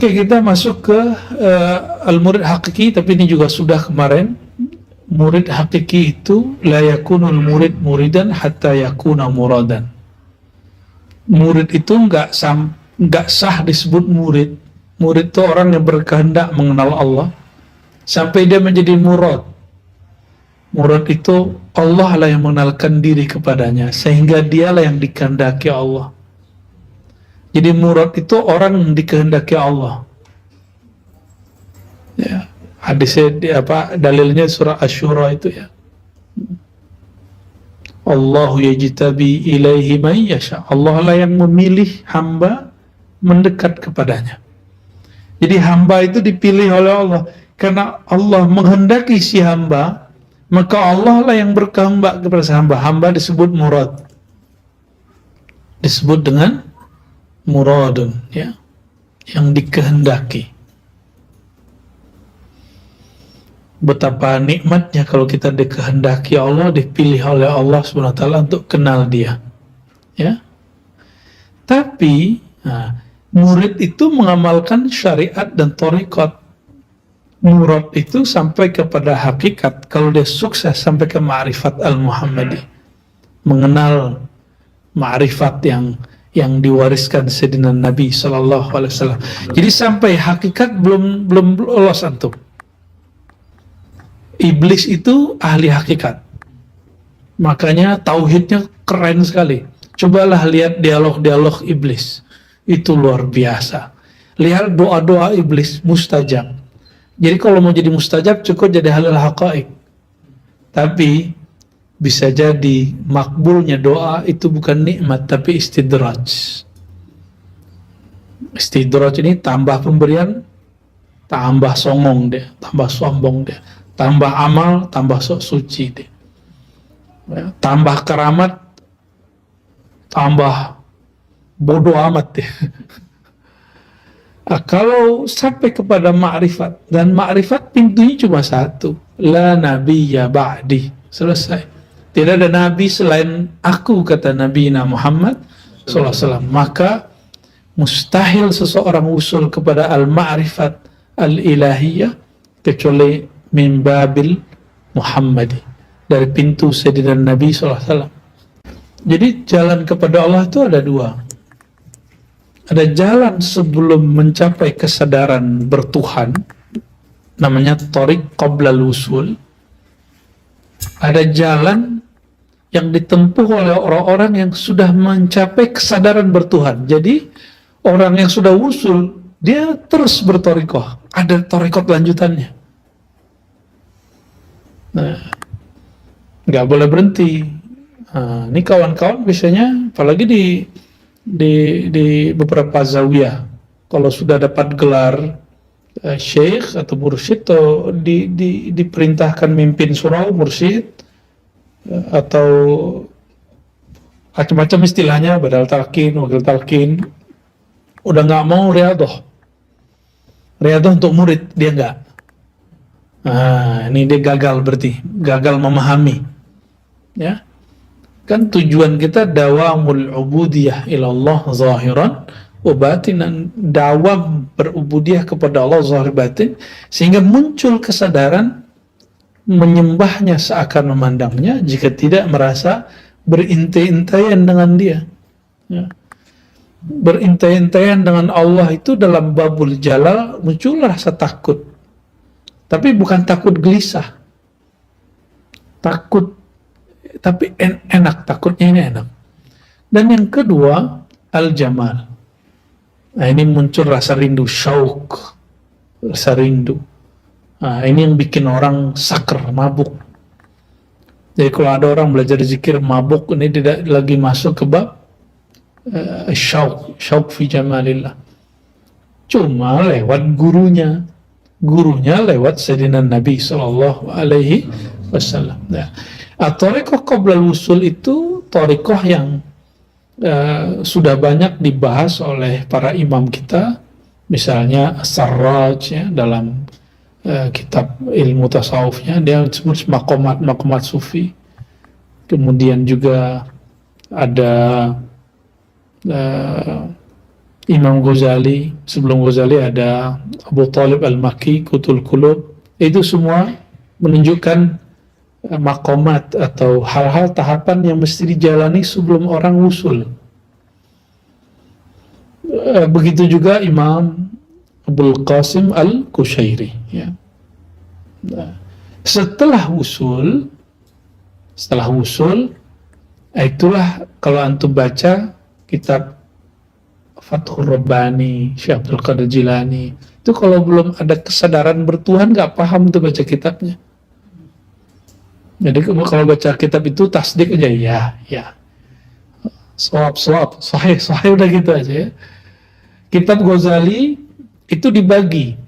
Oke, kita masuk ke al-murid hakiki, tapi ini juga sudah kemarin. Murid hakiki itu la yakunul murid muridan hatta yakuna muradan. Murid itu nggak sah disebut murid. Murid itu orang yang berkehendak mengenal Allah sampai dia menjadi murad. Murad itu Allah lah yang mengenalkan diri kepadanya sehingga dialah yang dikehendaki Allah. Jadi murad itu orang yang dikehendaki Allah. Ya, hadisnya dalilnya surah Asy-Syura itu ya. Allahu yajtabi ilaihi man yasha. Allah lah yang memilih hamba mendekat kepadanya. Jadi hamba itu dipilih oleh Allah karena Allah menghendaki si hamba, maka Allah lah yang berkehendak kepada hamba. Hamba disebut murad. Disebut dengan muradun, ya, yang dikehendaki. Betapa nikmatnya kalau kita dikehendaki Allah, dipilih oleh Allah SWT untuk kenal Dia, ya. Tapi murid itu mengamalkan syariat dan thariqat. Murad itu sampai kepada hakikat kalau dia sukses sampai ke ma'rifat al-Muhammadi, mengenal ma'rifat yang diwariskan Sayyidina Nabi SAW. Jadi sampai hakikat belum lolos antum. Iblis itu ahli hakikat, makanya tauhidnya keren sekali. Cobalah lihat dialog-dialog iblis, itu luar biasa. Lihat doa-doa iblis mustajab. Jadi kalau mau jadi mustajab cukup jadi halal haqa'iq. Tapi bisa jadi makbulnya doa itu bukan nikmat tapi istidraj. Istidraj ini tambah pemberian, tambah songong dia, tambah sombong dia, tambah amal, tambah sok suci dia, ya, tambah keramat, tambah bodoh amat dia. Kalau sampai kepada ma'rifat, dan ma'rifat pintunya cuma satu, la nabiyya ba'di, selesai. Tidak ada nabi selain aku, kata Nabi Muhammad SAW. Maka mustahil seseorang usul kepada al-ma'rifat al-ilahiyah kecuali min babil Muhammadi, dari pintu Sayyidina Nabi SAW. Jadi jalan kepada Allah itu ada dua. Ada jalan sebelum mencapai kesadaran bertuhan, namanya thariq qabla al-wusul. Ada jalan yang ditempuh oleh orang-orang yang sudah mencapai kesadaran bertuhan. Jadi orang yang sudah wusul, dia terus berthariqah. Ada thariqat lanjutannya. Nah, nggak boleh berhenti. Nah, ini kawan-kawan biasanya, apalagi di beberapa zawiyah, kalau sudah dapat gelar syekh atau mursyid, atau diperintahkan mimpin surau mursyid, atau macam-macam istilahnya, badal talqin, wakil talqin, udah nggak mau riyadhah untuk murid, dia nggak. Ini dia gagal, berarti gagal memahami, ya. Kan tujuan kita dawamul ubudiyah ilallah zahiran wa batinan, dawam berubudiyah kepada Allah zahir batin, sehingga muncul kesadaran menyembahnya seakan memandangnya, jika tidak merasa berintai-intaian dengan dia, ya. Berintai-intaian dengan Allah itu dalam babul jalal muncullah rasa takut, tapi bukan takut gelisah, takut tapi enak, takutnya ini enak. Dan yang kedua, al-jamal. Nah, ini muncul rasa rindu, syauk, rasa rindu. Nah, ini yang bikin orang saker, mabuk. Jadi kalau ada orang belajar zikir mabuk, ini tidak lagi masuk ke bab syauk fi jamalillah. Cuma lewat gurunya lewat Sayyidina Nabi Sallallahu Alaihi Wasallam. Nah, thariqah qabla al-wusul itu thariqah yang sudah banyak dibahas oleh para imam kita, misalnya As-Sarraj, ya, dalam kitab ilmu tasawufnya dia disebut maqamat sufi. Kemudian juga ada Imam Ghazali, sebelum Ghazali ada Abu Talib Al-Maki, Kutul Qulub. Itu semua menunjukkan makomat atau hal-hal tahapan yang mesti dijalani sebelum orang wusul. Begitu juga Imam Abul Qasim Al-Kushairi, ya. Nah, setelah wusul, itulah kalau antum baca kitab Fathur Rabbani, Syekh Abdul Qadir Jilani, itu kalau belum ada kesadaran bertuhan nggak paham tuh baca kitabnya. Jadi kalau baca kitab itu tasdik aja, ya, soap, sahih udah gitu aja ya. Kitab Ghazali itu dibagi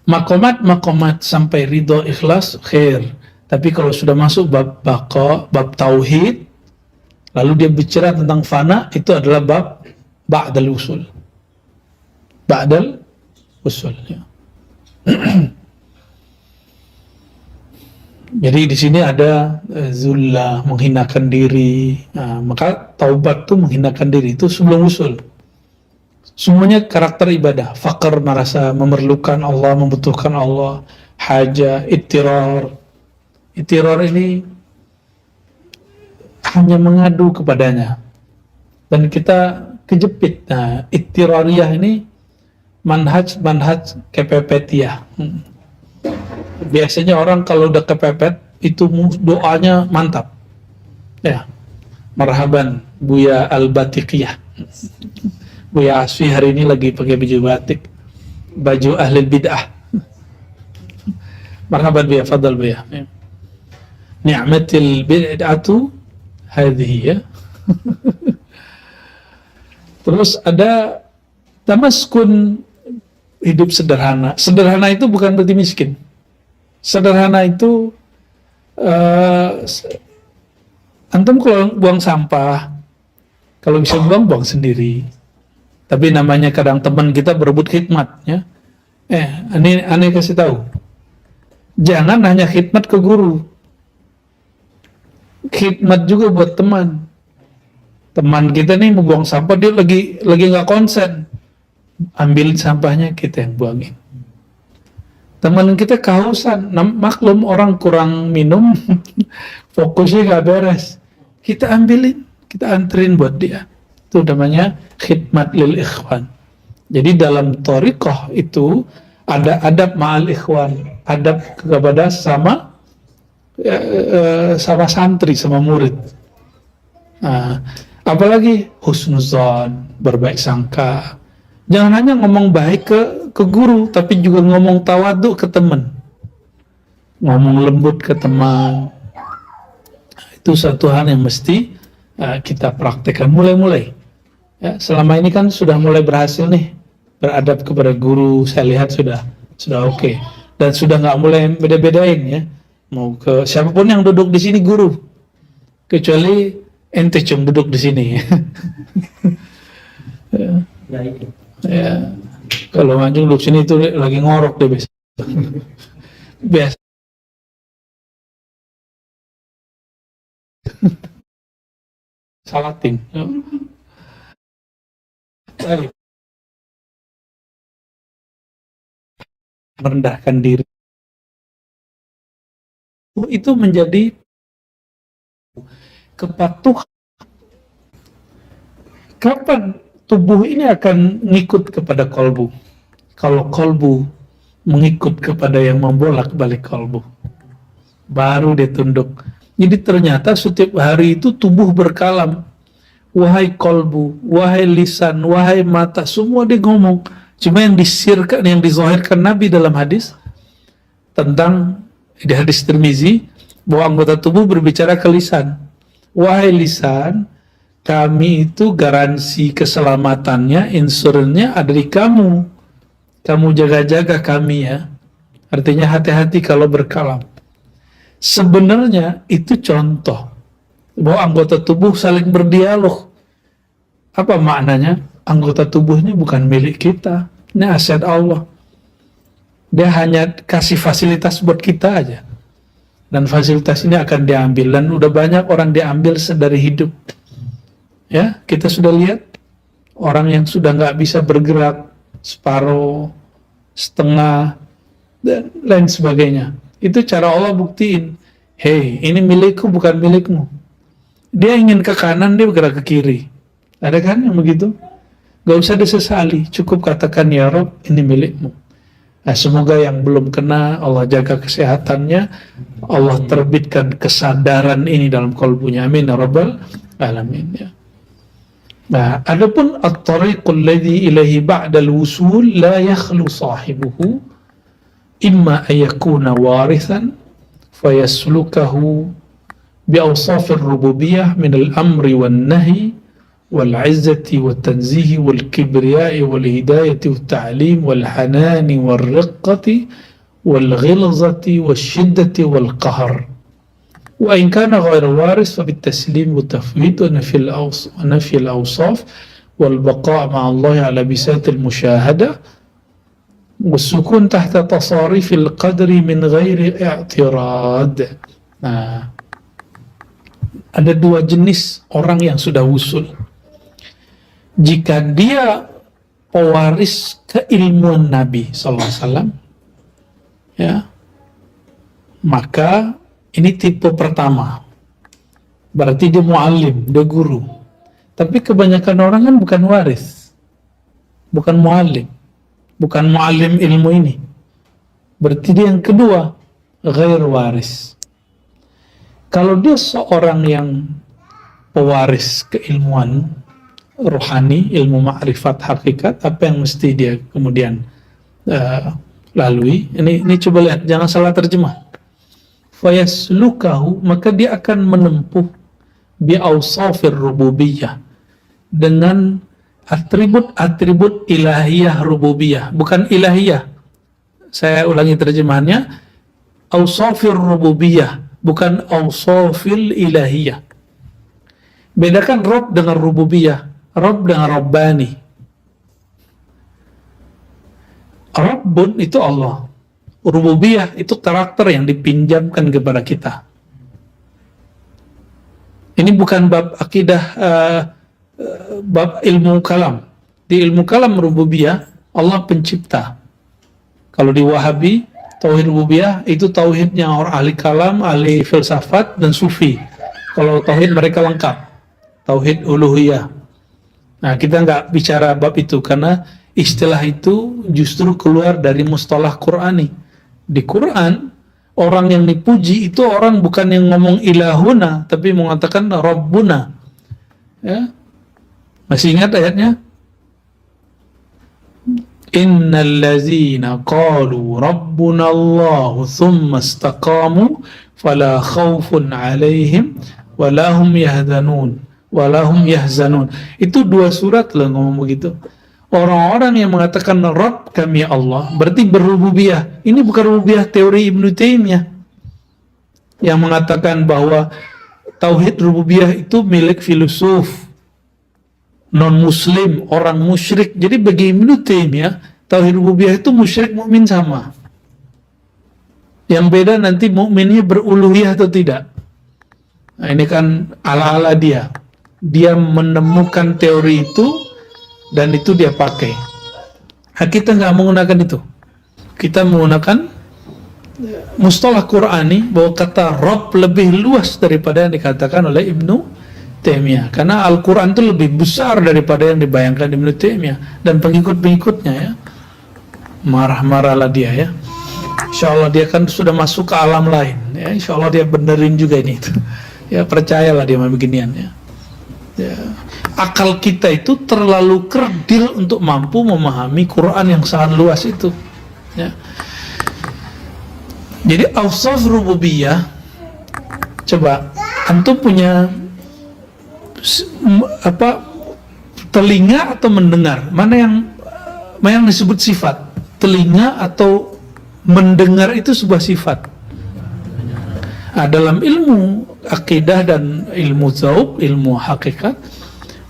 makomat sampai ridho ikhlas khair. Tapi kalau sudah masuk bab baqa, bab tauhid, lalu dia bicara tentang fana, itu adalah bab ba'dal usul. Ya. Jadi di sini ada zullah, menghinakan diri. Nah, maka taubat itu menghinakan diri, itu sebelum usul. Semuanya karakter ibadah. Faqr, merasa memerlukan Allah, membutuhkan Allah. Haja, ittirar. Ittirar ini hanya mengadu kepadanya. Dan kita kejepit. Nah, ittirariyah ini manhaj kepepetiyah. Biasanya orang kalau udah kepepet, itu doanya mantap. Ya, marhaban Buya Al-Batiqiyah. Buya Asfi hari ini lagi pakai baju batik, baju ahli bid'ah. Marhaban Buya, fadal Buya. Ni'matil bid'atu hadhihi, ya. Terus ada tamaskun, hidup sederhana. Sederhana itu bukan berarti miskin. Sederhana itu antum kalau buang sampah, kalau bisa buang sendiri. Tapi namanya kadang teman kita berebut khidmat, ya. Aneh kasih tahu. Jangan hanya khidmat ke guru. Khidmat juga buat teman. Teman kita nih mau buang sampah, dia lagi nggak konsen. Ambil sampahnya, kita yang buangin. Teman kita kehausan, maklum orang kurang minum, fokusnya nggak beres. Kita ambilin, kita anterin buat dia. Itu namanya khidmat lil ikhwan. Jadi dalam thariqah itu ada adab ma'al ikhwan, adab kepada sama santri, sama murid. Nah, apalagi husnuzan, berbaik sangka. Jangan hanya ngomong baik ke guru, tapi juga ngomong tawadhu ke teman, ngomong lembut ke teman. Itu satu hal yang mesti kita praktekkan mulai. Ya, selama ini kan sudah mulai berhasil nih beradab kepada guru. Saya lihat sudah oke. Dan sudah nggak mulai beda-bedain, ya. Mau ke siapapun yang duduk di sini guru, kecuali ente cum duduk di sini. Ya, kalau maju duduk sini itu lagi ngorok deh biasa. Salatin. Merendahkan diri. Itu menjadi kepatuhan. Kapan tubuh ini akan ngikut kepada kolbu? Kalau kolbu mengikut kepada yang membolak-balik kolbu, baru dia tunduk. Jadi ternyata setiap hari itu tubuh berkalam. Wahai kolbu, wahai lisan, wahai mata, semua dia ngomong. Cuma yang disirkan, yang dizahirkan Nabi dalam hadis tentang, di hadis Tirmizi, bahwa anggota tubuh berbicara ke lisan. Wahai lisan, kami itu garansi keselamatannya, insurannya ada di kamu. Kamu jaga-jaga kami, ya. Artinya hati-hati kalau berkalam. Sebenarnya itu contoh bahwa anggota tubuh saling berdialog. Apa maknanya? Anggota tubuhnya bukan milik kita, ini aset Allah. Dia hanya kasih fasilitas buat kita aja. Dan fasilitas ini akan diambil, dan udah banyak orang diambil sedari hidup. Ya, kita sudah lihat orang yang sudah nggak bisa bergerak, separuh, setengah, dan lain sebagainya. Itu cara Allah buktiin, hei, ini milikku bukan milikmu. Dia ingin ke kanan, dia bergerak ke kiri. Ada kan yang begitu? Gak usah disesali, cukup katakan, ya Rob, ini milikmu. Nah, semoga yang belum kena, Allah jaga kesehatannya, Allah terbitkan kesadaran ini dalam kalbunya. Amin ya rabbal alamin. Ya. Nah, adapun at-tariqul ladzi ilaihi ba'dal wusul la yakhlu sahibuhu imma ayakuna warithan fayaslukahu bi awsafir rububiyyah min al-amri wan nahi والعزة والتنزيه والكبرياء والهداية والتعليم والحنان والرقة والغلظة والشدة والقهر وإن كان غير وارث فبالتسليم والتفويض ونفي الأوصاف والبقاء مع الله على بساط المشاهدة والسكون تحت تصاريف القدر من غير اعتراض. Nah, ada dua jenis orang yang sudah wusul. Jika dia pewaris keilmuan Nabi SAW, ya, maka ini tipe pertama. Berarti dia muallim, dia guru. Tapi kebanyakan orang kan bukan waris, bukan muallim, bukan muallim ilmu ini. Berarti dia yang kedua, ghair waris. Kalau dia seorang yang pewaris keilmuan rohani, ilmu ma'rifat hakikat, apa yang mesti dia kemudian lalui? Ini coba lihat, jangan salah terjemah. Fayaslukahu, maka dia akan menempuh bi awsafir rububiyah, dengan atribut-atribut ilahiyah rububiyah, bukan ilahiyah. Saya ulangi terjemahannya, awsafir rububiyah, bukan awsafil ilahiyah. Bedakan Rabb dengan rububiyah, Rabb dengan Rabbani. Rabbun itu Allah, rububiyah itu karakter yang dipinjamkan kepada kita. Ini bukan bab akidah, bab ilmu kalam. Di ilmu kalam rububiyah, Allah pencipta. Kalau di Wahabi, tauhid rububiyah itu tauhidnya orang ahli kalam, ahli filsafat dan sufi. Kalau tauhid mereka lengkap, tauhid uluhiyah. Nah, kita nggak bicara bab itu karena istilah itu justru keluar dari mustalah Qur'ani. Di Quran, orang yang dipuji itu orang bukan yang ngomong ilahuna, tapi mengatakan Rabbuna. Ya. Masih ingat ayatnya? Innal ladzina qalu rabbuna Allah thumma istaqamu fala khaufun 'alaihim wala hum yahzanun. Itu dua surat loh ngomong begitu. Orang-orang yang mengatakan Rabb kami Allah berarti berrububiyah. Ini bukan rububiyah teori Ibnu Taimiyah yang mengatakan bahwa tauhid rububiyah itu milik filosof non-muslim, orang musyrik. Jadi bagi Ibnu Taimiyah, tauhid rububiyah itu musyrik mukmin sama. Yang beda nanti mukminnya beruluhiyah atau tidak. Nah, ini kan ala-ala dia. Dia menemukan teori itu dan itu dia pakai. Nah, kita nggak menggunakan itu. Kita menggunakan mustalah Qur'ani bahwa kata Rabb lebih luas daripada yang dikatakan oleh Ibnu Taimiyah. Karena Al-Quran itu lebih besar daripada yang dibayangkan Ibnu Taimiyah dan pengikut-pengikutnya ya. Marah-marahlah dia ya. Insya Allah dia kan sudah masuk ke alam lain ya. Insya Allah dia benerin juga ini. Ya percayalah dia beginian ya. Ya. Akal kita itu terlalu kerdil untuk mampu memahami Quran yang sangat luas itu. Ya. Jadi awsaf rububiyah, coba antum punya apa telinga atau mendengar? Mana yang disebut sifat? Telinga atau mendengar itu sebuah sifat. Nah, dalam ilmu akidah dan ilmu dzauq, ilmu hakikat,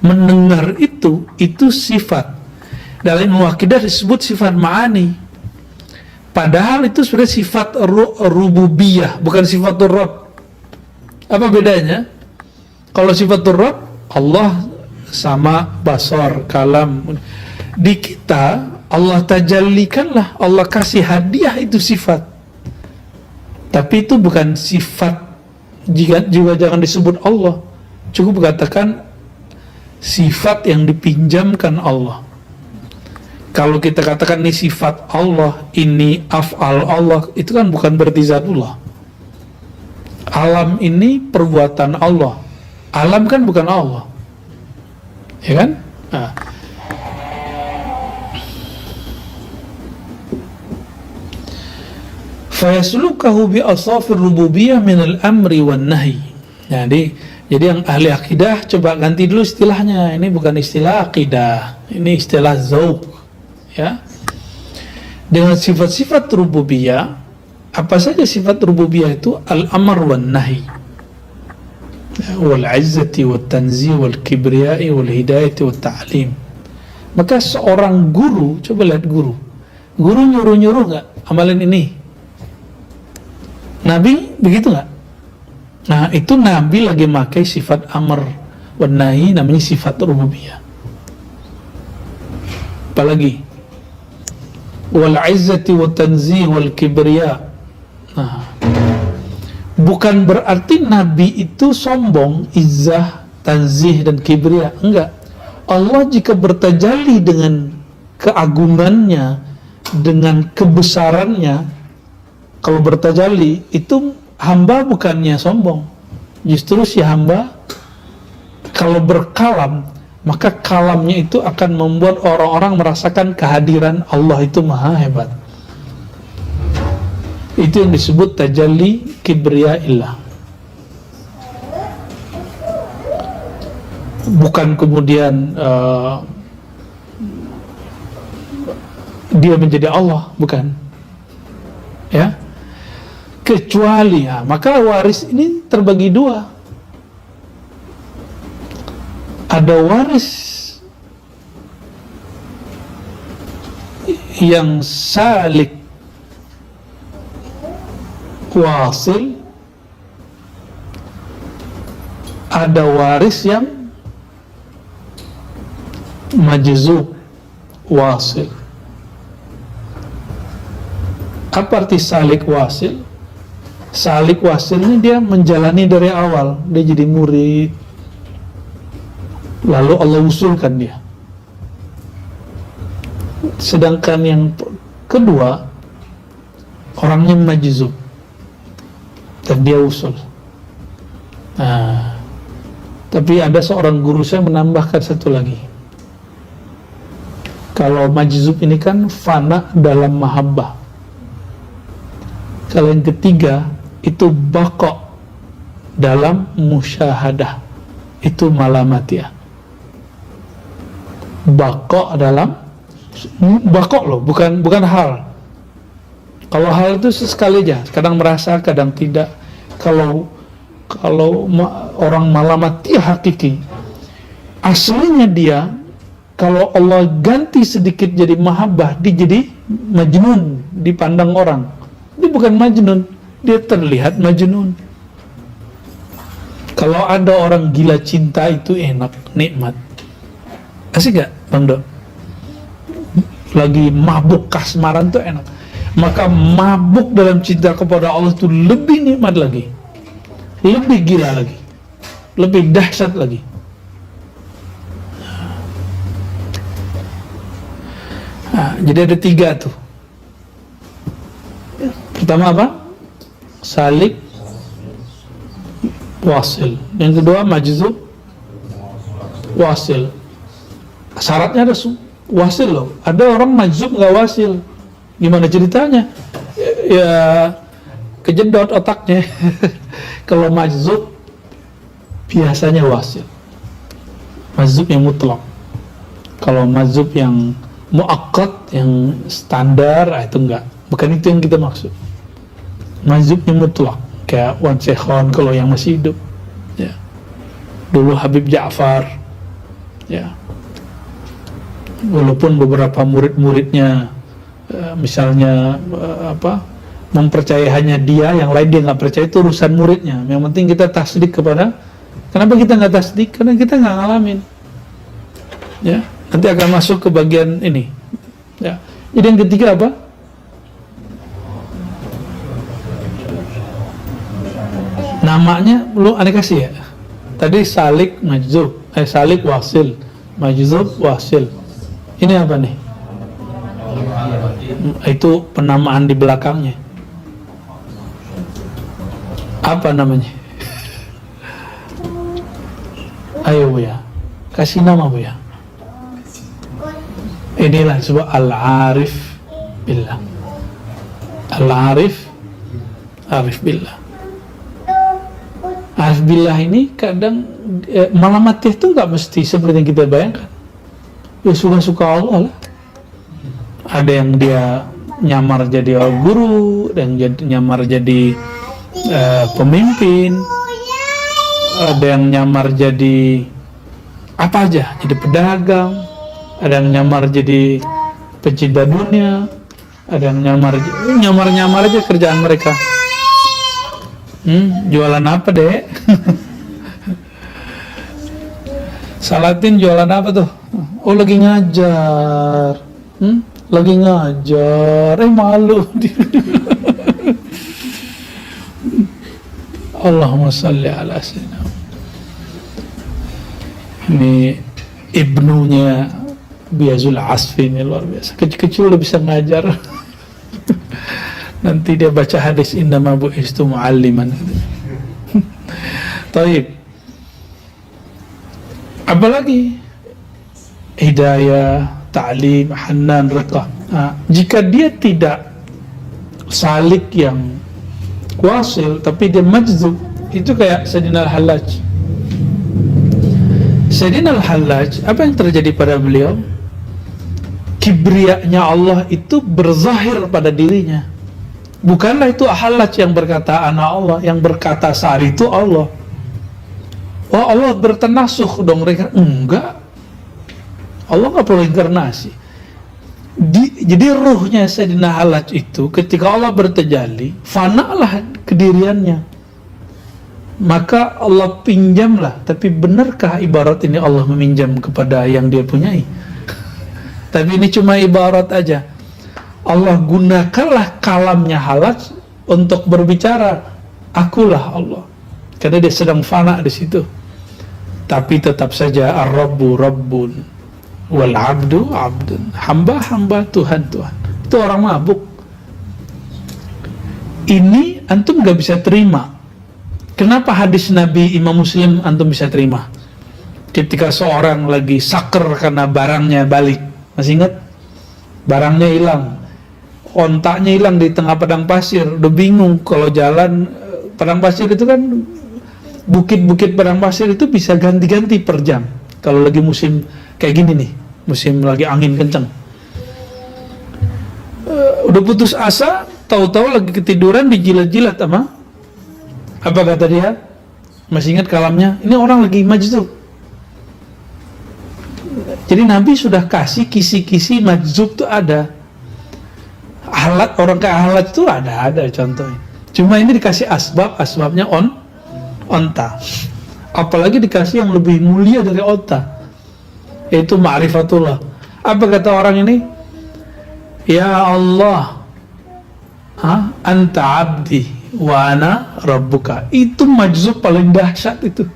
mendengar itu sifat. Dalam ilmu akidah disebut sifat ma'ani. Padahal itu sudah sifat rububiyah, bukan sifatur Rabb. Apa bedanya? Kalau sifatur Rabb, Allah sama, basar, kalam. Di kita Allah tajallikanlah, Allah kasih hadiah itu sifat. Tapi itu bukan sifat, juga jangan disebut Allah. Cukup katakan sifat yang dipinjamkan Allah. Kalau kita katakan ini sifat Allah, ini af'al Allah, itu kan bukan berarti zatullah. Alam ini perbuatan Allah. Alam kan bukan Allah, ya kan? Nah. Fayaslukahu bi asafir rububiyah min al-amri wan nahi. Jadi yang ahli akidah coba ganti dulu istilahnya. Ini bukan istilah akidah, ini istilah zauq. Ya, dengan sifat-sifat rububiyah, apa saja sifat rububiyah itu? Al-amr wan nahi, wal izzati wat tanzih wal kibriyai wal hidayati wat ta'lim. Maka seorang guru, coba lihat guru nyuruh nggak amalan ini? Nabi begitu nggak? Nah, itu Nabi lagi pakai sifat amr wan nahi, namanya sifat rububiyah. Apalagi wal izzati wat tanzih wal kibriya. Nah, bukan berarti Nabi itu sombong, izzah, tanzih dan kibriya, enggak. Allah jika bertajalli dengan keagungannya, dengan kebesarannya, kalau bertajalli itu hamba bukannya sombong, justru si hamba kalau berkalam, maka kalamnya itu akan membuat orang-orang merasakan kehadiran Allah itu maha hebat. Itu yang disebut tajalli kibriya illah. Bukan kemudian dia menjadi Allah, bukan. Ya. Kecuali, ya, maka waris ini terbagi dua. Ada waris yang salik wasil, ada waris yang majzub wasil. Apa arti salik wasil? Salik wasil ini dia menjalani dari awal, dia jadi murid, lalu Allah usulkan dia. Sedangkan yang kedua, orangnya majzub dan dia usul. Nah, tapi ada seorang guru saya menambahkan satu lagi. Kalau majzub ini kan fana dalam mahabbah. Kalau yang ketiga itu baqa dalam musyahadah, itu malamatiyah. Baqa dalam baqa loh, bukan hal. Kalau hal itu sesekali aja, kadang merasa, kadang tidak. Kalau orang malamatiyah hakiki, aslinya dia, kalau Allah ganti sedikit jadi mahabbah, dia jadi majnun dipandang orang. Dia bukan majnun, dia terlihat majnun. Kalau ada orang gila cinta itu enak, nikmat. Asik gak, Bang Dok? Lagi mabuk kasmaran tuh enak. Maka mabuk dalam cinta kepada Allah itu lebih nikmat lagi, lebih gila lagi, lebih dahsyat lagi. Nah, jadi ada tiga tuh. Pertama apa? Salik wasil. Yang kedua majzub wasil. Syaratnya ada wasil loh. Ada orang majzub nggak wasil. Gimana ceritanya? Ya kejedot otaknya. Kalau majzub biasanya wasil. Majzub yang mutlak. Kalau majzub yang muakkad, yang standar, itu enggak. Bukan itu yang kita maksud. Majzubnya mutlak, kayak Wan Sekhon kalau yang masih hidup. Ya. Dulu Habib Ja'far. Ya. Walaupun beberapa murid-muridnya misalnya mempercayai hanya dia, yang lain dia nggak percaya, itu urusan muridnya. Yang penting kita tasdik kepada. Kenapa kita nggak tasdik? Karena kita nggak ngalamin. Ya, nanti akan masuk ke bagian ini. Ya. Jadi yang ketiga apa? Namanya belum aneh kasih ya. Tadi salik majzub, salik wasil, majzub wasil. Ini apa nih? Itu penamaan di belakangnya. Apa namanya? Ayo Bu ya, kasih nama Bu ya. Inilah sebuah al-arif billah. Al-arif, arif billah. Arif billah ini kadang malamatnya itu nggak mesti seperti yang kita bayangkan. Ya suka-suka Allah lah. Ada yang dia nyamar jadi guru, ada yang nyamar jadi pemimpin, ada yang nyamar jadi apa aja, jadi pedagang, ada yang nyamar jadi pecinta dunia, ada yang nyamar aja kerjaan mereka. Jualan apa dek? Salatin jualan apa tuh? Oh lagi ngajar. Lagi ngajar. Malu. Allahumma salli ala sayyidina. Ini ibnunya Biazul Asfi ini luar biasa. Kecil-kecil udah bisa ngajar. Nanti dia baca hadis indama bu'istu mu'alliman. Taib. Apalagi hidayah, ta'lim, hanan, riqah. Jika dia tidak salik yang wasil tapi dia majzub, itu kayak Sayyidina Al-Hallaj. Sayyidina Al-Hallaj, apa yang terjadi pada beliau? Kibriyanya Allah itu berzahir pada dirinya. Bukanlah itu Hallaj yang berkata anak Allah, yang berkata saat itu Allah. Oh Allah bertenasuh dong mereka. Enggak, Allah nggak perlu inkarnasi. Jadi ruhnya Sayyidina Hallaj itu ketika Allah bertajalli, fanalah kediriannya. Maka Allah pinjamlah. Tapi benarkah ibarat ini Allah meminjam kepada yang dia punyai? Tapi ini cuma ibarat aja. Allah gunakanlah kalamnya Hallaj untuk berbicara, akulah Allah, karena dia sedang fana di situ. Tapi tetap saja ar-rabbu rabbun wal abdu abdun, hamba Tuhan. Itu orang mabuk. Ini antum gak bisa terima. Kenapa hadis Nabi Imam Muslim antum bisa terima? Ketika seorang lagi saker karena barangnya balik, masih ingat? Barangnya hilang, ontaknya hilang di tengah padang pasir, udah bingung kalau jalan. Padang pasir itu kan, bukit-bukit padang pasir itu bisa ganti-ganti per jam. Kalau lagi musim kayak gini nih, musim lagi angin kencang, udah putus asa, tahu-tahu lagi ketiduran dijilat-jilat apa kata dia? Masih ingat kalamnya? Ini orang lagi majzub. Jadi Nabi sudah kasih kisi-kisi majzub tuh ada. Alat orang kayak alat itu ada contohnya. Cuma ini dikasih asbabnya onta. Apalagi dikasih yang lebih mulia dari onta, yaitu ma'rifatullah. Apa kata orang ini? Ya Allah, anta abdi wa ana rabbuka. Itu majzub paling dahsyat itu.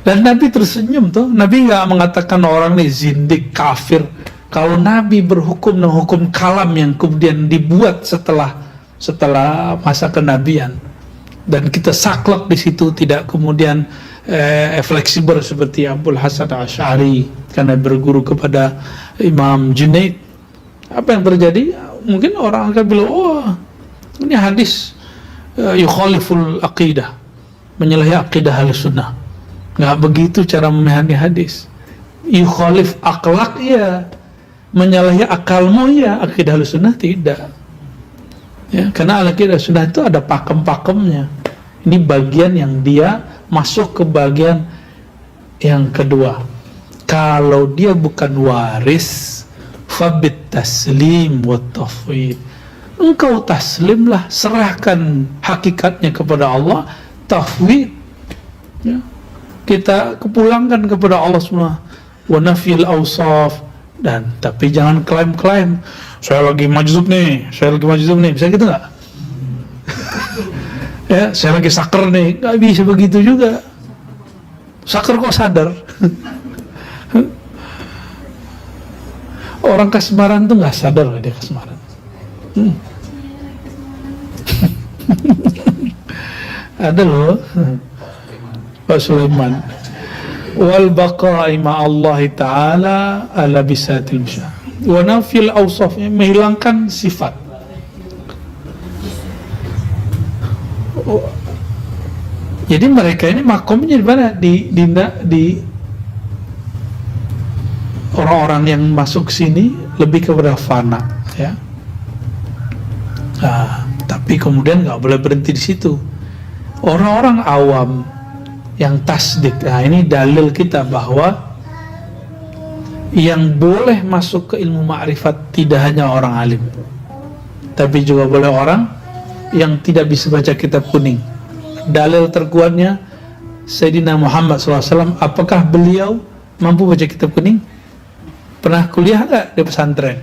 Dan Nabi tersenyum tuh. Nabi nggak mengatakan orang ini zindik, kafir. Kalau Nabi berhukum dengan hukum kalam yang kemudian dibuat setelah masa kenabian, dan kita saklek di situ, tidak kemudian fleksibel seperti Abul Hasan Asy'ari karena berguru kepada Imam Junaid, apa yang terjadi? Mungkin orang akan bilang, oh ini hadis yukhaliful aqidah, menyalahi aqidah Ahlussunnah. Nggak begitu cara memahami hadis. Yukhalif akhlak ya, menyalahi akalmu ya, akidah Ahlussunnah tidak. Ya, karena akidah Ahlussunnah itu ada pakem-pakemnya. Ini bagian yang dia masuk ke bagian yang kedua. Kalau dia bukan waris, fabit taslim wa tafwid. Engkau taslimlah, serahkan hakikatnya kepada Allah, tafwid. Ya. Kita kepulangkan kepada Allah semua. wa nafyil awsaf, dan tapi jangan klaim-klaim saya lagi majzub nih, bisa gitu nggak? Ya, saya lagi saker nih, nggak bisa begitu juga. Saker kok sadar? Orang kasmaran tuh nggak sadar loh dia kasmaran. Ada loh Pak Sulaiman. Wal baqa'i ma'allah ta'ala ala bisatil musyah. Wa nafil awsaf, menghilangkan sifat. Jadi mereka ini makomnya di mana? Di orang-orang yang masuk sini lebih kepada fana, ya. Nah, tapi kemudian nggak boleh berhenti di situ. Orang-orang awam yang tasdik, nah ini dalil kita bahwa yang boleh masuk ke ilmu ma'rifat tidak hanya orang alim, tapi juga boleh orang yang tidak bisa baca kitab kuning. Dalil terkuatnya Sayyidina Muhammad SAW. Apakah beliau mampu baca kitab kuning? Pernah kuliah nggak di pesantren?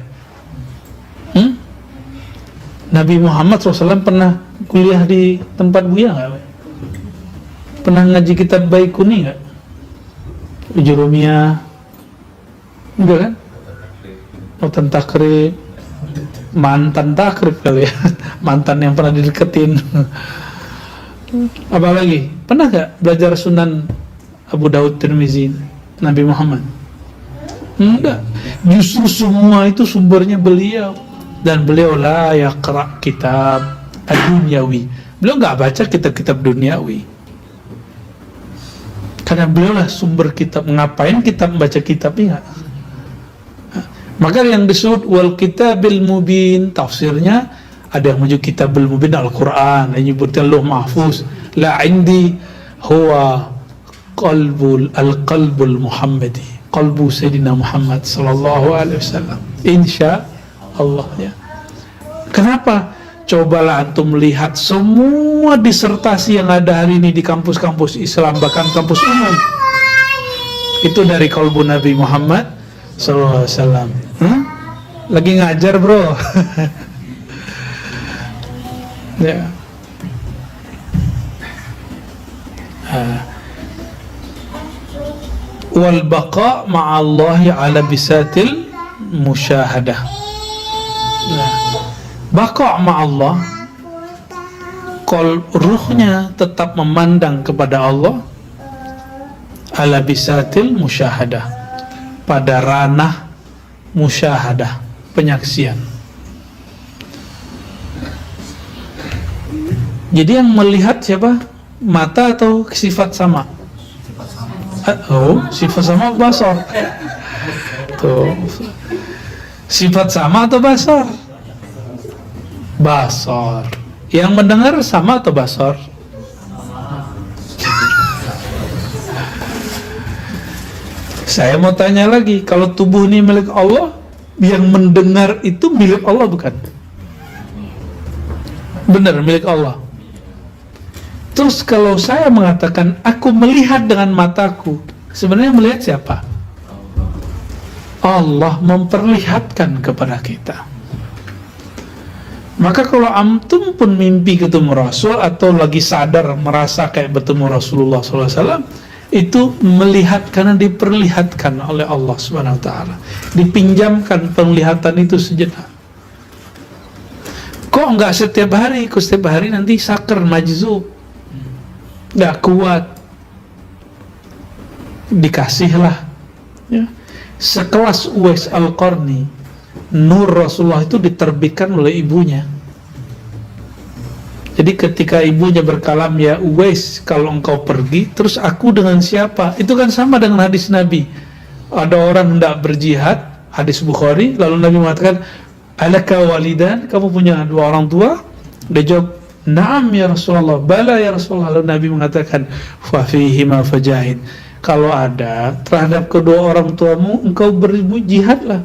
Nabi Muhammad SAW pernah kuliah di tempat Buya nggak? Pernah ngaji kitab baik kuning nggak? Jurumiyah, enggak kan? Mantan takrib, mantan takrib kali ya, mantan yang pernah dideketin. Apalagi pernah nggak belajar Sunan Abu Daud Tirmizi Nabi Muhammad? Enggak. Justru semua itu sumbernya beliau, dan beliau la yaqra kitab ad-dunyawi. Beliau nggak baca kitab-kitab duniawi, karena beliau lah sumber kitab. Ngapain kita membaca kitab ini? Maka yang disebut wal kitabil mubin, tafsirnya ada yang menyebut kitabul mubin Al-Quran, yang menyebutkan Lauh Mahfuz. La indi huwa al-qalbul Muhammadi, qalbu Sayyidina Muhammad sallallahu alaihi wasallam, insya Allah, ya. Kenapa? Cobalah antum melihat semua disertasi yang ada hari ini di kampus-kampus Islam, bahkan kampus umum, itu dari qalbu Nabi Muhammad sallallahu alaihi wasallam. Lagi ngajar, bro. Ya. Wal baqa ma'allahi ala bisatil musyahadah. Baqa ma'allah, ruhnya tetap memandang kepada Allah, ala bisatil musyahadah, pada ranah musyahadah, penyaksian. Jadi yang melihat siapa? Mata atau sifat sama? Oh, sifat sama basar. Tuh. Sifat sama atau basar? Basar. Yang mendengar sama atau basar? Saya mau tanya lagi, kalau tubuh ini milik Allah, yang mendengar itu milik Allah bukan? Benar, milik Allah. Terus kalau saya mengatakan aku melihat dengan mataku, sebenarnya melihat siapa? Allah memperlihatkan kepada kita. Maka kalau antum pun mimpi ketemu Rasul, atau lagi sadar merasa kayak bertemu Rasulullah SAW, itu melihat karena diperlihatkan oleh Allah Subhanahu Wa Taala, dipinjamkan penglihatan itu sejenak. Kok nggak setiap hari? Kok setiap hari nanti saker, majzub, nggak kuat. Dikasihlah, ya. Sekelas Uwais Al-Qarni, nur Rasulullah itu diterbitkan oleh ibunya. Jadi ketika ibunya berkalam, ya Uwais, kalau engkau pergi, terus aku dengan siapa? Itu kan sama dengan hadis Nabi. Ada orang hendak berjihad, hadis Bukhari, lalu Nabi mengatakan, alaka walidan, kamu punya dua orang tua? Dia jawab, na'am ya Rasulullah, bala ya Rasulullah. Lalu Nabi mengatakan, fa fihima fajahid, kalau ada terhadap kedua orang tuamu, engkau berjihadlah.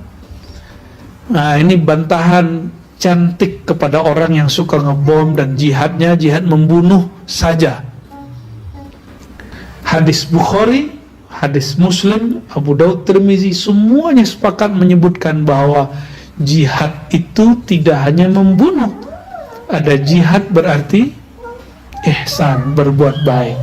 Nah, ini bantahan cantik kepada orang yang suka ngebom dan jihadnya jihad membunuh saja. Hadis Bukhari, hadis Muslim, Abu Daud, Tirmizi, semuanya sepakat menyebutkan bahwa jihad itu tidak hanya membunuh. Ada jihad berarti ihsan, berbuat baik.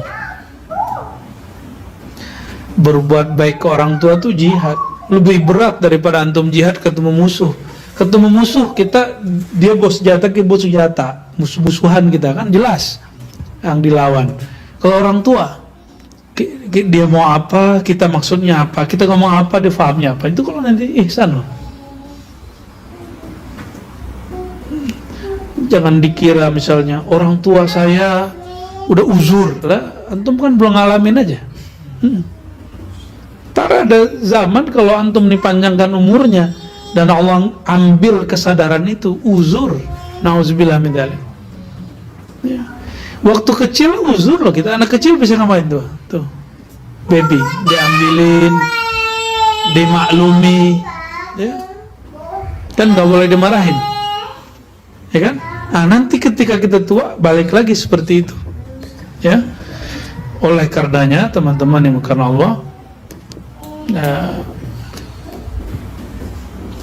Berbuat baik ke orang tua itu jihad. Lebih berat daripada antum jihad ketemu musuh. Ketemu musuh kita, dia bos senjata, kita bos senjata, musuh-musuhan kita kan jelas yang dilawan. Kalau orang tua, dia mau apa, kita maksudnya apa, kita ngomong apa, dia fahamnya apa. Itu kalau nanti ihsan loh. Jangan dikira misalnya orang tua saya udah uzur lah, antum kan belum ngalamin aja. Tak ada zaman kalau antum dipanjangkan umurnya dan Allah ambil kesadaran itu, uzur, nauzubillah min dzalik. Ya. Waktu kecil uzur loh kita, anak kecil bisa ngapain tuh? Tuh, baby diambilin, dimaklumi, ya, kan nggak boleh dimarahin, ya kan? Nah, nanti ketika kita tua balik lagi seperti itu, ya. Oleh karenanya teman-teman yang bukan Allah,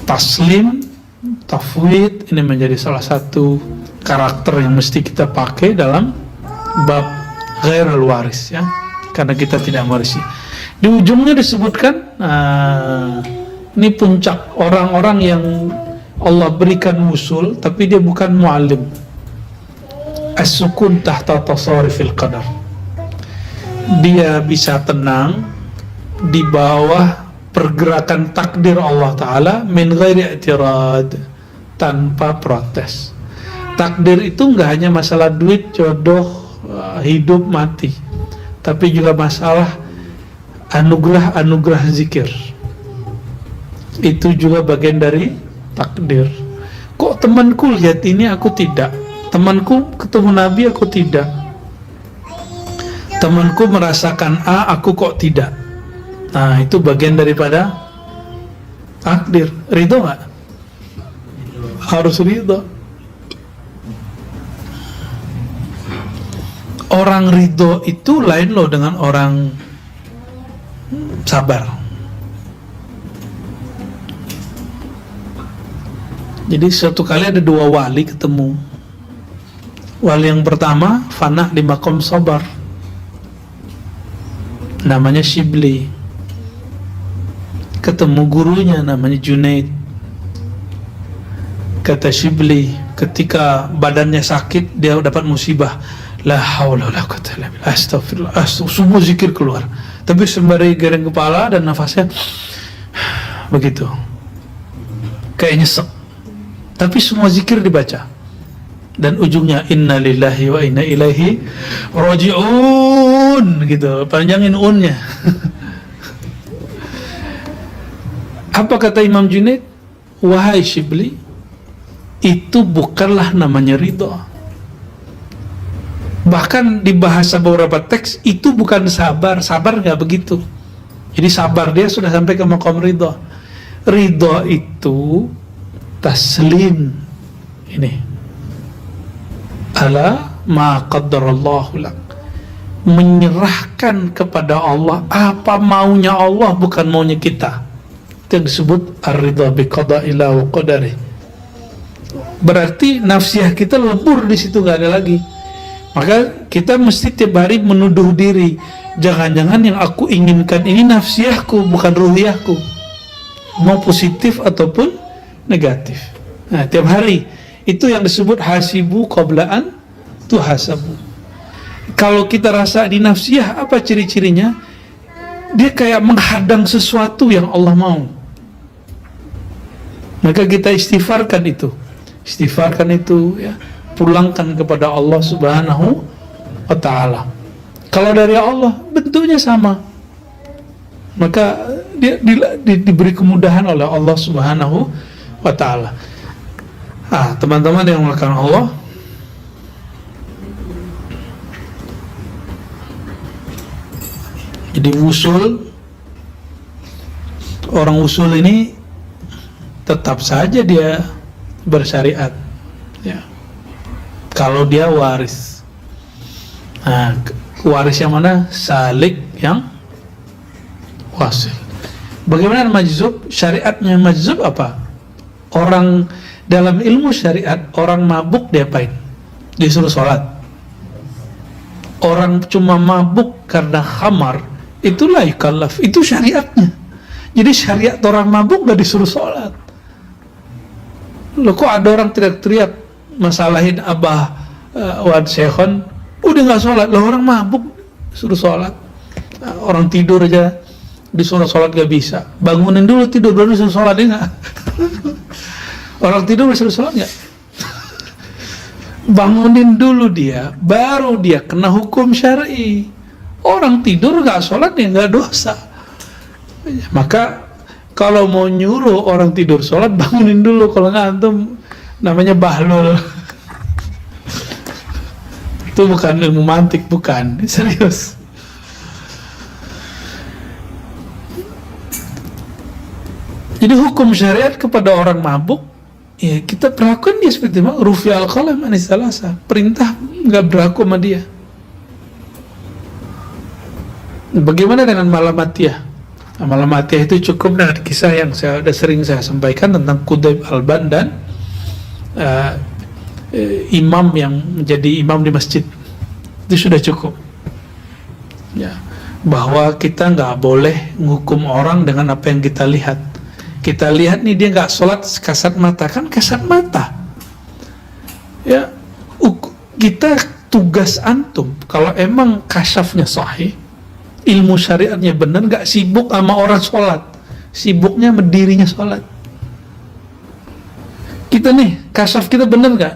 taslim, tafwid ini menjadi salah satu karakter yang mesti kita pakai dalam bab ghairul waris, ya, karena kita tidak mewarisi. Di ujungnya disebutkan ini puncak orang-orang yang Allah berikan usul tapi dia bukan muallim. As-sukun tahta tasarrufil qadar. Dia bisa tenang di bawah pergerakan takdir Allah Ta'ala min ghairi i'tirad, tanpa protes. Takdir itu nggak hanya masalah duit, jodoh, hidup, mati, tapi juga masalah anugerah zikir. Itu juga bagian dari takdir. Kok temanku lihat ini aku tidak, temanku ketemu Nabi aku tidak, temanku merasakan A aku kok tidak. Nah, itu bagian daripada takdir. Ridho nggak? Harus ridho. Orang ridho itu lain loh dengan orang sabar. Jadi suatu kali ada dua wali ketemu. Wali yang pertama fana di makom sabar, namanya Shibli. Ketemu gurunya namanya Junaid. Kata Shibli, ketika badannya sakit dia dapat musibah, la haula wala quwwata illa billah, astagfirullah, semua zikir keluar, tapi sembari gereng kepala dan nafasnya begitu, kayak nyesek, tapi semua zikir dibaca dan ujungnya inna lillahi wa inna ilaihi raji'un gitu, panjangin unnya. Apa kata Imam Junaid? Wahai Shibli, itu bukanlah namanya ridho. Bahkan di bahasa beberapa teks itu bukan sabar. Sabar nggak begitu. Jadi sabar dia sudah sampai ke maqam ridho. Ridho itu taslim. Ini ala ma qaddarallahu lak, menyerahkan kepada Allah apa maunya Allah, bukan maunya kita. Itu yang disebut ar-ridha bi qada'illah wa qadari. Berarti nafsiyah kita lebur di situ, nggak ada lagi. Maka kita mesti tiap hari menuduh diri, jangan-jangan yang aku inginkan ini nafsiyahku bukan ruhiyahku, mau positif ataupun negatif. Nah, tiap hari itu yang disebut hasibu qablaan tuhasabu. Kalau kita rasa di nafsiyah, apa ciri-cirinya? Dia kayak menghadang sesuatu yang Allah mau. Maka kita istighfarkan itu, ya, pulangkan kepada Allah Subhanahu wa ta'ala. Kalau dari Allah bentuknya sama, maka dia diberi kemudahan oleh Allah Subhanahu wa ta'ala. Teman-teman yang melakukan Allah, jadi usul, orang usul ini tetap saja dia bersyariat, ya, kalau dia waris. Waris yang mana? Salik yang wasil. Bagaimana majzub? Syariatnya majzub apa? Orang dalam ilmu syariat, orang mabuk diapain? Disuruh sholat. Orang cuma mabuk karena khamar, itulah yukallaf, itu syariatnya. Jadi syariat orang mabuk gak disuruh sholat. Loh, kok ada orang teriak-teriak masalahin abah wad syekhon, udah gak sholat. Loh, orang mabuk suruh sholat. Orang tidur aja disuruh sholat gak bisa. Bangunin dulu tidur, baru disuruh sholat, ya gak? Orang tidur disuruh sholat gak? Bangunin dulu dia, baru dia kena hukum syar'i. Orang tidur gak sholat ya gak dosa. Maka kalau mau nyuruh orang tidur sholat, bangunin dulu. Kalau nggak, antum namanya bahlul. Itu bukan ilmu mantik, bukan, serius. Jadi hukum syariat kepada orang mabuk, ya kita perlakukan dia seperti itu. Rufi al-qalam anis salasa, perintah nggak berlaku sama dia. Bagaimana dengan malamatiyah? Malamatiyah itu cukup dengan kisah yang sudah sering saya sampaikan tentang Qudayb al-Ban dan imam yang menjadi imam di masjid. Itu sudah cukup, ya, bahwa kita nggak boleh menghukum orang dengan apa yang kita lihat. Kita lihat nih dia nggak sholat, kasat mata, kan kasat mata. Ya, kita tugas antum kalau emang kasyafnya sahih, ilmu syariatnya benar, nggak sibuk sama orang sholat, sibuknya berdirinya sholat. Kita nih kasyaf kita benar nggak,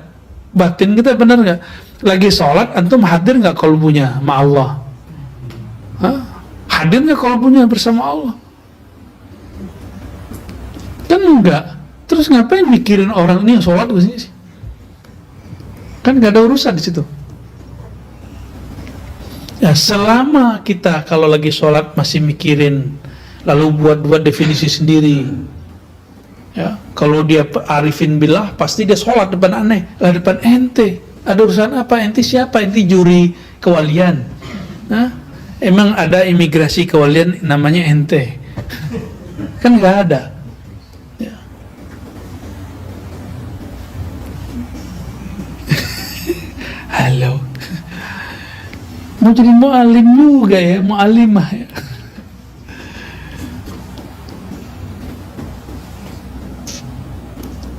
batin kita benar nggak, lagi sholat antum hadir nggak qalbunya sama Allah? Hah? Hadir nggak qalbunya bersama Allah? Kan enggak. Terus ngapain mikirin orang ini yang sholat begini sih? Kan nggak ada urusan di situ. Ya, selama kita kalau lagi sholat masih mikirin, lalu buat definisi sendiri, ya, kalau dia arifin billah pasti dia sholat depan aneh, lah depan ente ada urusan apa? Ente siapa? Ente juri kewalian? Nah, emang ada imigrasi kewalian namanya ente? Kan nggak ada. Ya. Halo. Mau jadi mu'alim juga ya, mu'alimah ya.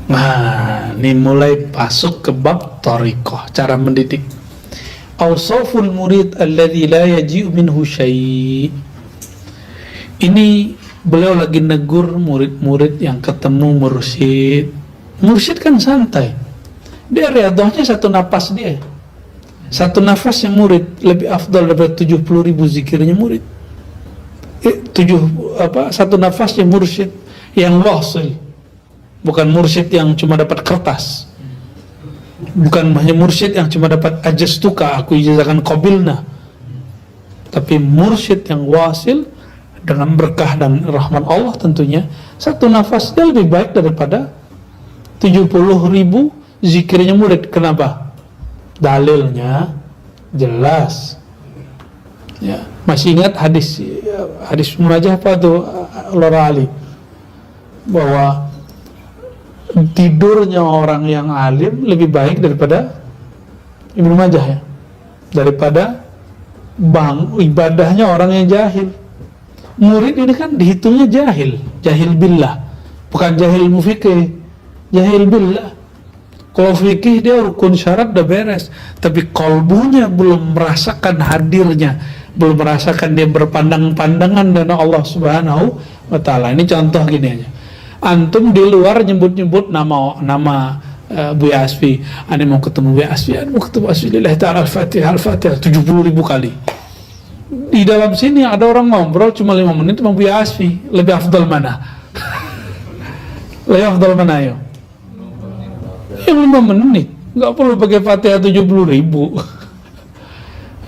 Nah, ini mulai masuk ke bab thariqah, cara mendidik. Awsaful murid alladhi la yaji'u minhu syai'. Ini beliau lagi negur murid-murid yang ketemu mursyid. Mursyid kan santai, dia riyadhahnya satu napas dia. Satu nafasnya murid lebih afdal daripada 70.000 zikirnya murid. Satu nafasnya mursyid yang wasil, bukan mursyid yang cuma dapat kertas, bukan hanya mursyid yang cuma dapat ajastuka, aku ijazahkan qabilna, tapi mursyid yang wasil dengan berkah dan rahmat Allah tentunya. Satu nafasnya lebih baik daripada 70.000 zikirnya murid. Kenapa? Dalilnya jelas. Ya, masih ingat hadis munajah apa tuh Lora Ali, bahwa tidurnya orang yang alim lebih baik daripada Ibnu Majah, ya, daripada ibadahnya orang yang jahil. Murid ini kan dihitungnya jahil billah, bukan jahil mufikih, jahil billah. Kalau fikih dia rukun syarat udah beres, tapi kolbunya belum merasakan hadirnya, belum merasakan dia berpandang-pandangan dengan Allah Subhanahu wa Ta'ala. Ini contoh gini aja, antum di luar nyebut-nyebut nama Buya Asfi, ane mau ketemu Buya Asfi, ane mau ketemu Asfi lillahi ta'ala al-fatihah 70.000 kali. Di dalam sini ada orang ngobrol cuma 5 menit sama Buya Asfi, lebih afdal mana? Lebih afdal mana ayo? Yang 5 menit, nggak perlu pakai fatihah 70.000.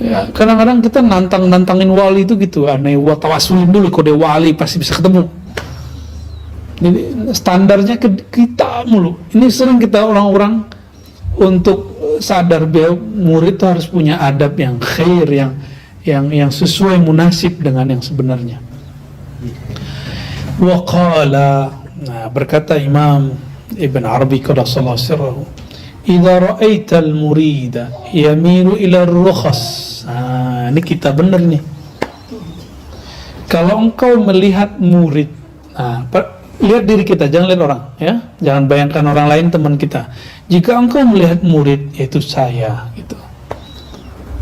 Ya, kadang-kadang kita nantangin wali itu gitu, aneh, tawasulin dulu, kode wali pasti bisa ketemu. Jadi standarnya kita mulu. Ini sering kita orang-orang untuk sadar bahwa murid itu harus punya adab yang khair, yang sesuai munasib dengan yang sebenarnya. Wa qala, nah, berkata Imam Ibn Arabi qaddasallahu sirrahu, idza ra'aita al-murida yamilu ila ar-rukhas. Nah, ini kita benar nih. Kalau engkau melihat murid, nah, lihat diri kita, jangan lihat orang, ya. Jangan bayangkan orang lain teman kita. Jika engkau melihat murid, yaitu saya, gitu.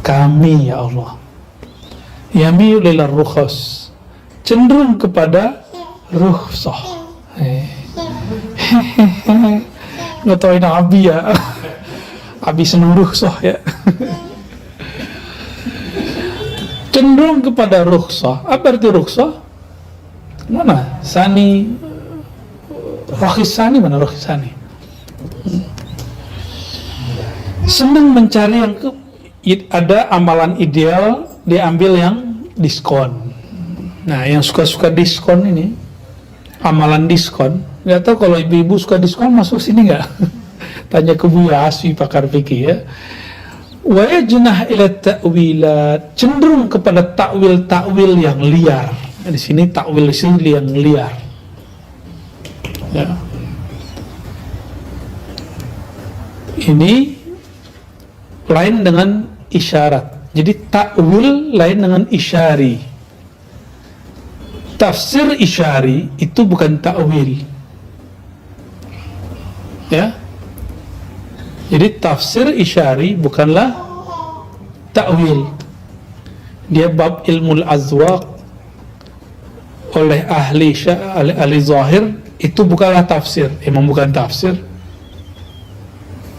Kami, ya Allah, yamilu ila ar-rukhas, cenderung kepada rukhsah. Nggak tahu ini Abi ya. Abi senang rukhsah ya. Cenderung kepada rukhsah. Apa arti rukhsah? Mana? Sani, Rakhis Sani, mana Rakhis Sani? Senang mencari yang ada amalan ideal, diambil yang diskon. Nah, yang suka-suka diskon ini, amalan diskon, nggak tahu kalau ibu-ibu suka diskon masuk sini nggak? Tanya ke Buya Aswi, pakar fikih ya. Wa yajnah ila ta'wilat, cenderung kepada takwil yang liar. Di sini takwil yang liar. Ya. Ini lain dengan isyarat. Jadi takwil lain dengan isyari. Tafsir isyari itu bukan ta'wil, ya. Jadi tafsir isyari bukanlah ta'wil. Dia bab ilmu al-azwaq oleh ahli zahir, itu bukanlah tafsir. Emang bukan tafsir,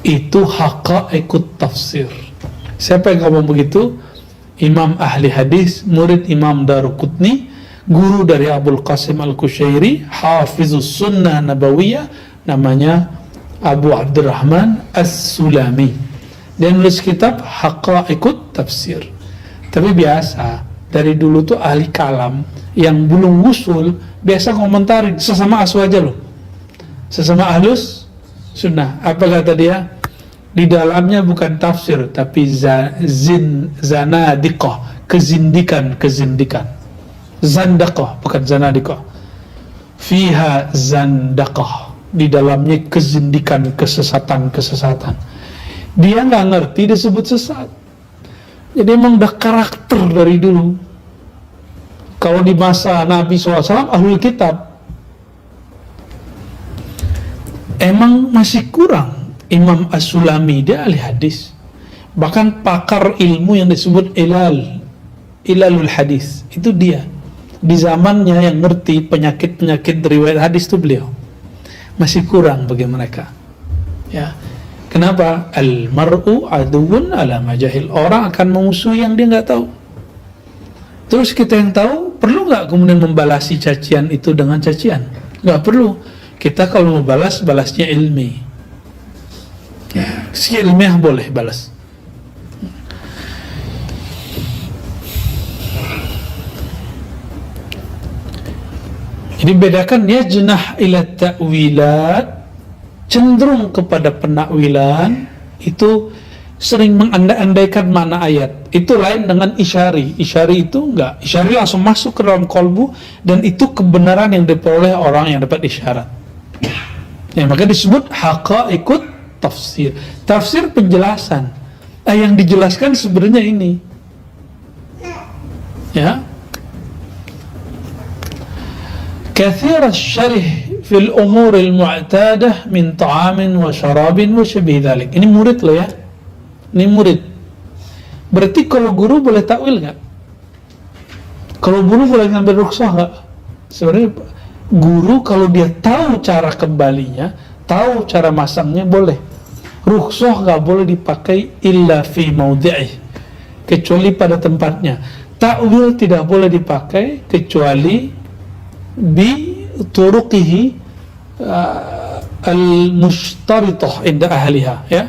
itu haqa'iqut tafsir. Siapa yang ngomong begitu? Imam ahli hadis, murid Imam Daruqutni, guru dari Abul Qasim Al-Kushairi, Hafizus Sunnah Nabawiyah, namanya Abu Abdurrahman As-Sulami. Dia nulis kitab Haqa'iqut Tafsir. Tapi biasa, dari dulu tuh ahli kalam yang belum usul, biasa komentarin, sesama aswaja loh. Sesama ahlus sunnah. Apa kata dia? Di dalamnya bukan tafsir, tapi zanadiqah, kezindikan. Zandaqah, bukan zanadiqah. Fiha zandaqah, di dalamnya kezindikan, kesesatan. Dia nggak ngerti disebut sesat. Jadi emang udah karakter dari dulu. Kalau di masa Nabi SAW, ahlul kitab, emang masih kurang. Imam As-Sulami, dia ahli hadis, bahkan pakar ilmu yang disebut ilalul hadis, itu dia. Di zamannya yang ngerti penyakit riwayat hadis itu beliau. Masih kurang bagi mereka, ya. Kenapa? Al-mar'u aduun ala majahil. Orang akan memusuhi yang dia nggak tahu. Terus kita yang tahu, perlu nggak kemudian membalasi cacian itu dengan cacian? Nggak perlu. Kita kalau mau balasnya ilmi, ya, si ilmiah boleh balas. Jadi bedakan yajnah ila ta'wilat, cenderung kepada penakwilan, itu sering mengandai-andaikan makna ayat. Itu lain dengan isyari. Isyari itu enggak. Isyari langsung masuk ke dalam kolbu, dan itu kebenaran yang diperoleh orang yang dapat isyarat. Ya, maka disebut haqa'iqut tafsir. Tafsir penjelasan. Yang dijelaskan sebenarnya ini. Ya. Kathir asy-syarih fil umur al-mu'tadah min ta'amin wa syarabin wa syabih dzalik. Ini murid loh ya. Ini murid. Berarti kalau guru boleh takwil nggak? Kalau guru boleh ngambil rukhsah nggak? Sebenarnya guru kalau dia tahu cara kembalinya, tahu cara masangnya, boleh. Rukhsah nggak boleh dipakai illa fi maudhi'ih, kecuali pada tempatnya. Takwil tidak boleh dipakai kecuali bi turuqihi al-mushtaritah inda ahliha, ya,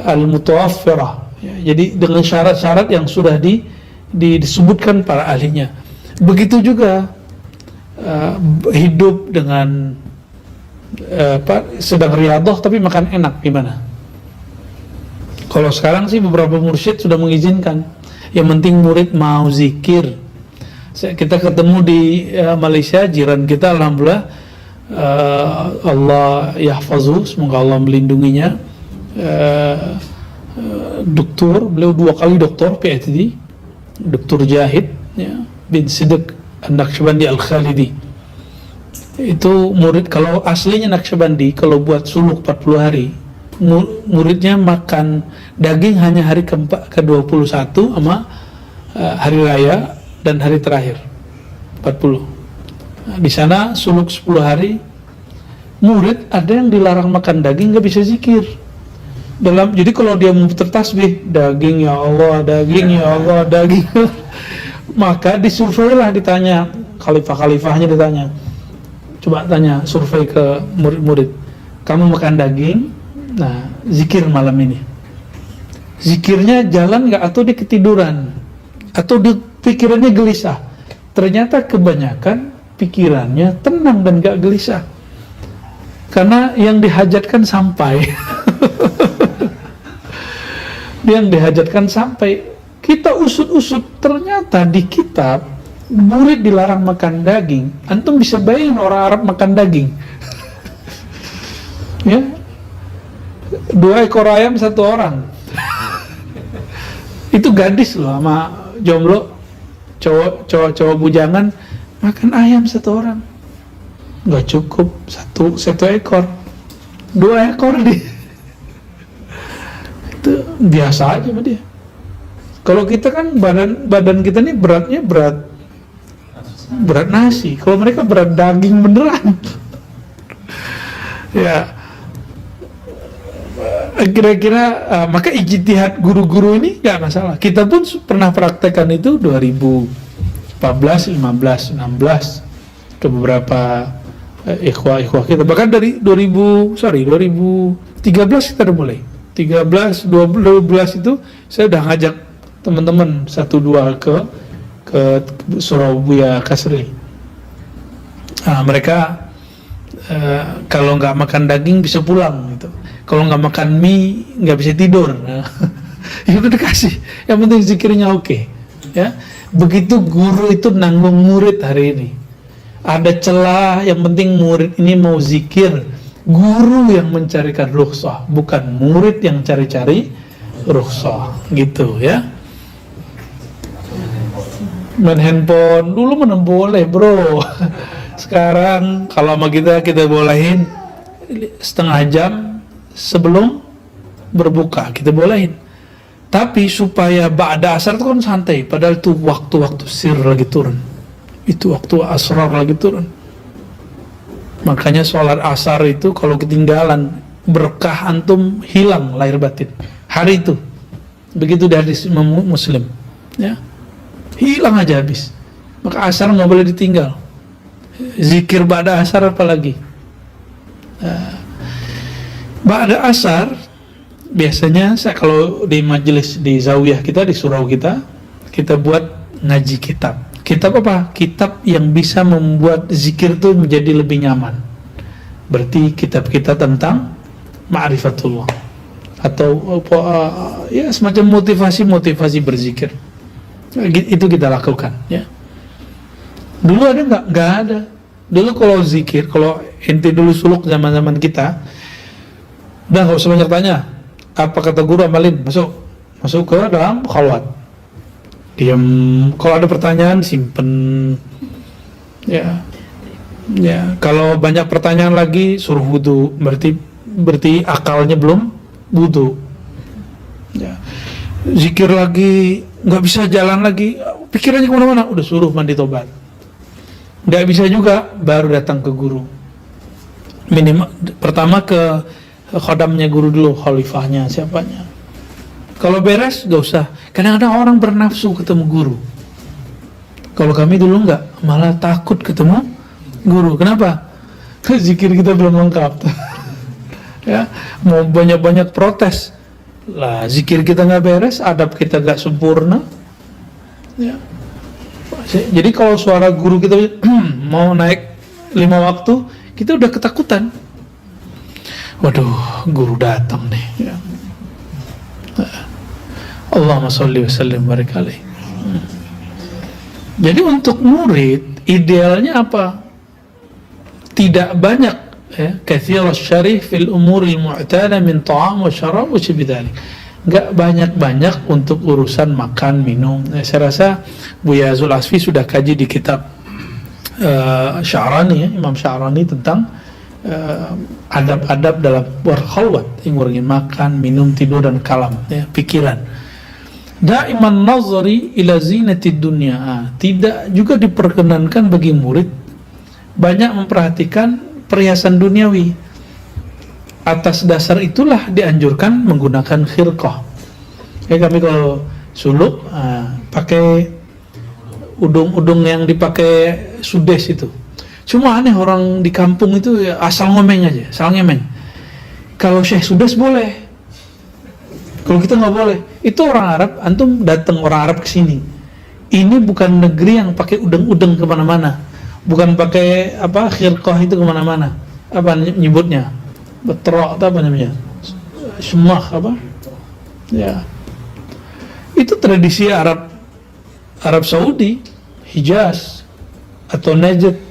al-mutawaffirah, ya. Jadi dengan syarat-syarat yang sudah disebutkan para ahlinya. Begitu juga hidup dengan sedang riyadhah tapi makan enak, gimana? Kalau sekarang sih beberapa mursyid sudah mengizinkan, yang penting murid mau zikir. Kita ketemu di Malaysia, jiran kita, alhamdulillah, Allah yahfazu, semoga Allah melindunginya. Doktor, beliau 2 kali doktor PhD, Doktor Jahid, ya, bin Siddiq An-Naqsyabandi Al-Khalidi. Itu murid, kalau aslinya Naqsyabandi, kalau buat suluk 40 hari, muridnya makan daging hanya hari ke-21 sama hari raya dan hari terakhir 40. Nah, di sana suluk 10 hari, murid ada yang dilarang makan daging, nggak bisa zikir. Jadi kalau dia mau tertasbih, daging ya Allah, daging ya Allah, daging, maka disurvei lah, ditanya khalifah-khalifahnya, ditanya, coba tanya, survei ke murid-murid, kamu makan daging, nah zikir malam ini, zikirnya jalan nggak, atau dia ketiduran, atau dia pikirannya gelisah. Ternyata kebanyakan pikirannya tenang dan nggak gelisah, karena yang dihajatkan sampai. Yang dihajatkan sampai. Kita usut-usut, ternyata di kitab murid dilarang makan daging. Antum bisa bayangin orang Arab makan daging. Ya, 2 ekor ayam 1 orang. Itu gadis loh, sama jomblo, cowok bujangan makan ayam 1 orang. Nggak cukup, satu ekor, 2 ekor di. Itu biasa aja sama dia. Kalau kita kan badan kita nih beratnya berat nasi, kalau mereka berat daging beneran. Ya, kira-kira maka ijtihad guru-guru ini nggak masalah. Kita pun pernah praktekkan itu 2014, 15, 16 ke beberapa ikhwah kita. Bahkan dari 2013 kita udah mulai. 13, 12 itu saya udah ngajak teman-teman 1-2 ke Surabaya Kasri. Nah, mereka kalau nggak makan daging bisa pulang gitu. Kalau nggak makan mie nggak bisa tidur. Nah, itu udah dikasih. Yang penting zikirnya oke. Ya, begitu guru itu nanggung murid hari ini. Ada celah, yang penting murid ini mau zikir. Guru yang mencarikan rukhsah, bukan murid yang cari-cari rukhsah, gitu ya. Main handphone dulu mana boleh bro. Sekarang kalau sama kita bolehin setengah jam sebelum berbuka, kita bolehin. Tapi supaya ba'da asar itu kan santai, padahal itu waktu-waktu sir lagi turun, itu waktu asrar lagi turun. Makanya sholat asar itu kalau ketinggalan, berkah antum hilang lahir batin hari itu. Begitu dari Muslim, ya, hilang aja habis. Maka asar nggak boleh ditinggal. Zikir ba'da asar apalagi. Ba'da asar biasanya kalau di majelis di zawiyah kita, di surau kita buat ngaji kitab. Kitab apa? Kitab yang bisa membuat zikir itu menjadi lebih nyaman. Berarti kitab-kitab tentang ma'rifatullah, atau ya semacam motivasi berzikir. Itu kita lakukan, ya. Dulu ada nggak? Nggak ada. Dulu kalau zikir, kalau ente dulu suluk zaman-zaman kita, udah nggak usah banyak tanya. Apa kata guru, amalin, masuk ke dalam khalwat. Diam, kalau ada pertanyaan simpen, ya. Kalau banyak pertanyaan lagi suruh wudu, berarti akalnya belum wudu. Ya. Zikir lagi, nggak bisa jalan lagi, pikirannya kemana-mana, udah suruh mandi tobat. Nggak bisa juga, baru datang ke guru. Minimal pertama ke khodamnya guru dulu, khalifahnya, siapanya. Kalau beres, gak usah. Kadang-kadang orang bernafsu ketemu guru. Kalau kami dulu nggak, malah takut ketemu guru. Kenapa? Zikir kita belum lengkap. Ya, mau banyak-banyak protes. Lah, zikir kita nggak beres, adab kita nggak sempurna. Ya. Jadi kalau suara guru kita mau naik 5 waktu, kita udah ketakutan. Waduh, guru datang nih. Ya. Allahumma sholli wa sallim barik alaihi. Jadi untuk murid idealnya apa? Tidak banyak, ya, kathirus syarih fil umuril mu'tada min ta'am wa syarab wa syibidhalik. Nggak banyak-banyak untuk urusan makan, minum. Saya rasa Buya Zul Asfi sudah kaji di kitab Sya'rani, ya, Imam Sya'rani tentang adab-adab dalam berkhalwat, ingin makan, minum, tidur, dan kalam, ya, pikiran. Daiman nazari ila zinatid dunya. Tidak juga diperkenankan bagi murid banyak memperhatikan perhiasan duniawi. Atas dasar itulah dianjurkan menggunakan khirqah. Ya, kami kalau suluk pakai udung-udung yang dipakai sudes itu. Cuma aneh, orang di kampung itu ya, asal ngomeng aja, asal ngemeng. Kalau Syekh Sudes boleh, kalau kita nggak boleh. Itu orang Arab, antum datang orang Arab ke sini. Ini bukan negeri yang pakai udeng-udeng kemana-mana, bukan pakai apa khirqah itu kemana-mana. Apa nyebutnya? Betrok atau apa namanya? Semah apa? Ya, itu tradisi Arab Saudi, Hijaz atau Najd.